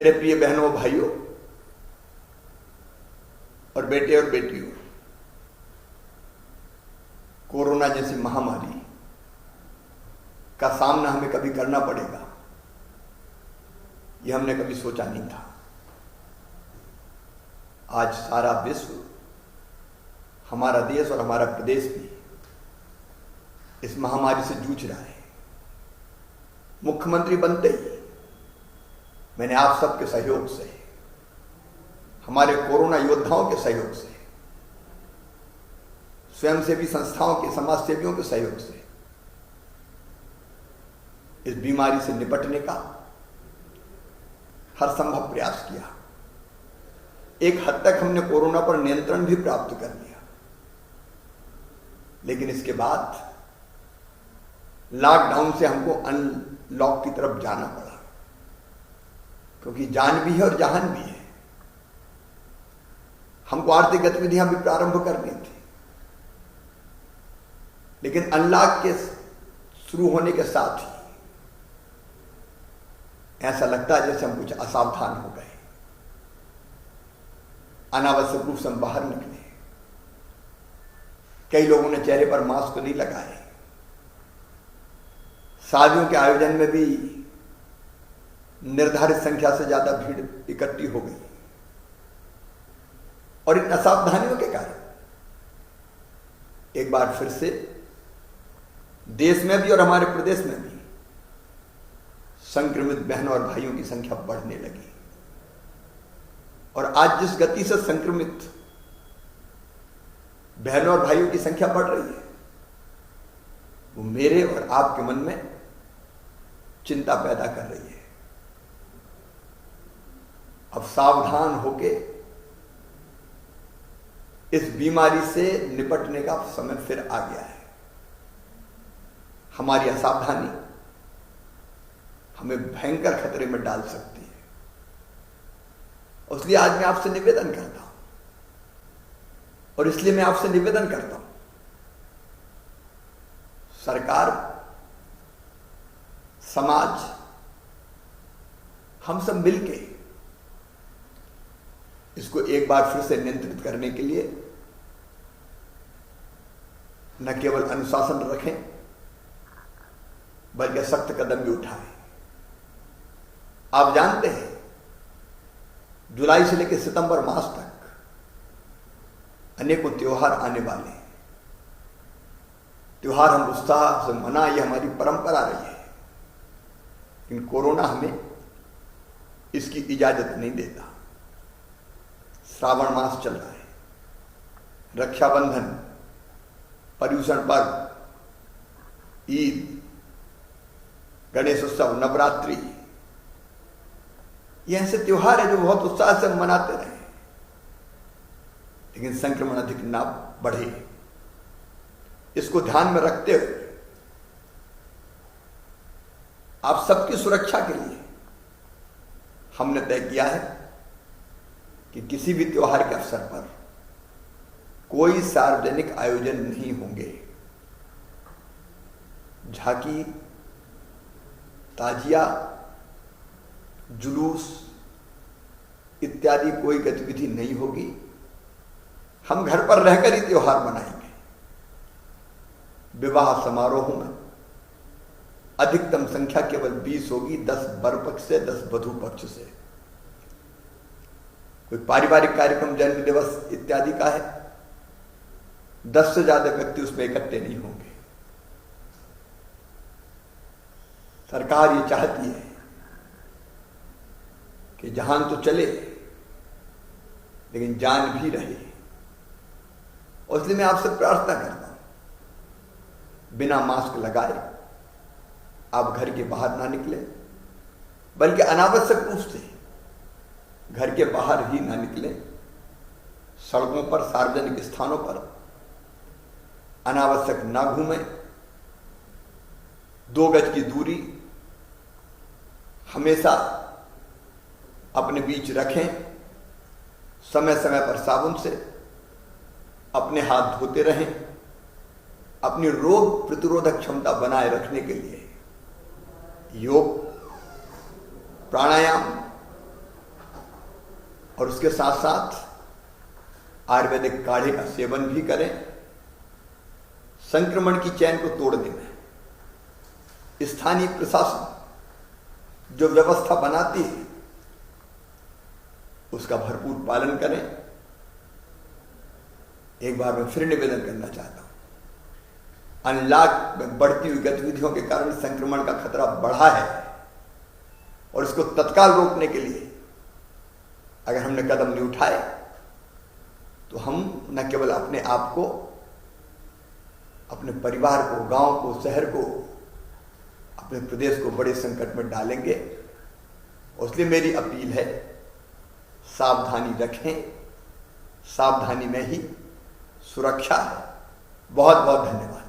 मेरे प्रिय बहनों भाइयों और बेटे और बेटियों, कोरोना जैसी महामारी का सामना हमें कभी करना पड़ेगा, यह हमने कभी सोचा नहीं था। आज सारा विश्व, हमारा देश और हमारा प्रदेश भी इस महामारी से जूझ रहा है। मुख्यमंत्री बनते ही मैंने आप सबके सहयोग से, हमारे कोरोना योद्धाओं के सहयोग से, स्वयंसेवी संस्थाओं के, समाज सेवियों के सहयोग से इस बीमारी से निपटने का हर संभव प्रयास किया। एक हद तक हमने कोरोना पर नियंत्रण भी प्राप्त कर लिया, लेकिन इसके बाद लॉकडाउन से हमको अनलॉक की तरफ जाना पड़ा, क्योंकि जान भी है और जहान भी है। हमको आर्थिक गतिविधियां भी प्रारंभ करनी थी, लेकिन अनलॉक के शुरू होने के साथ ही ऐसा लगता है जैसे हम कुछ असावधान हो गए। अनावश्यक रूप से हम बाहर निकले, कई लोगों ने चेहरे पर मास्क नहीं लगाए, शादियों के आयोजन में भी निर्धारित संख्या से ज्यादा भीड़ इकट्ठी हो गई, और इन असावधानियों के कारण एक बार फिर से देश में भी और हमारे प्रदेश में भी संक्रमित बहनों और भाइयों की संख्या बढ़ने लगी। और आज जिस गति से संक्रमित बहनों और भाइयों की संख्या बढ़ रही है, वो मेरे और आपके मन में चिंता पैदा कर रही है। अब सावधान होके इस बीमारी से निपटने का समय फिर आ गया है। हमारी असावधानी हमें भयंकर खतरे में डाल सकती है। इसलिए आज मैं आपसे निवेदन करता हूं, और इसलिए मैं आपसे निवेदन करता हूं, सरकार, समाज, हम सब मिलके इसको एक बार फिर से नियंत्रित करने के लिए न केवल अनुशासन रखें, बल्कि सख्त कदम भी उठाएं। आप जानते हैं, जुलाई से लेकर सितंबर मास तक अनेकों त्योहार आने वाले हैं। त्योहार हम उत्साह से मनाएं, यह हमारी परंपरा रही है, लेकिन कोरोना हमें इसकी इजाजत नहीं देता। श्रावण मास चल रहा है, रक्षाबंधन, पर्युषण पर्व, ईद, गणेश उत्सव, नवरात्रि, ये ऐसे त्योहार है जो बहुत उत्साह से मनाते रहे, लेकिन संक्रमण अधिक ना बढ़े, इसको ध्यान में रखते हुए आप सबकी सुरक्षा के लिए हमने तय किया है कि किसी भी त्योहार के अवसर पर कोई सार्वजनिक आयोजन नहीं होंगे। झांकी, ताजिया, जुलूस इत्यादि कोई गतिविधि नहीं होगी। हम घर पर रहकर ही त्योहार मनाएंगे। विवाह समारोह में अधिकतम संख्या केवल 20 होगी, 10 वर पक्ष से, 10 वधू पक्ष से। कोई पारिवारिक कार्यक्रम, जन्म दिवस इत्यादि का है, 10 से ज्यादा व्यक्ति उसमें इकट्ठे नहीं होंगे। सरकार ये चाहती है कि जहान तो चले, लेकिन जान भी रहे। और इसलिए मैं आपसे प्रार्थना करता हूं, बिना मास्क लगाए आप घर के बाहर ना निकले, बल्कि अनावश्यक रूप से घर के बाहर ही ना निकले। सड़कों पर, सार्वजनिक स्थानों पर अनावश्यक ना घूमें। 2 गज की दूरी हमेशा अपने बीच रखें। समय समय पर साबुन से अपने हाथ धोते रहें। अपनी रोग प्रतिरोधक क्षमता बनाए रखने के लिए योग, प्राणायाम, और उसके साथ साथ आयुर्वेदिक काढ़े का सेवन भी करें। संक्रमण की चैन को तोड़ने में स्थानीय प्रशासन जो व्यवस्था बनाती है उसका भरपूर पालन करें। एक बार मैं फिर निवेदन करना चाहता हूं, अनलॉक में बढ़ती हुई गतिविधियों के कारण संक्रमण का खतरा बढ़ा है और इसको तत्काल रोकने के लिए अगर हमने कदम नहीं उठाए तो हम न केवल अपने आप को, अपने परिवार को, गांव को, शहर को, अपने प्रदेश को बड़े संकट में डालेंगे। इसलिए मेरी अपील है, सावधानी रखें, सावधानी में ही सुरक्षा है। बहुत बहुत धन्यवाद।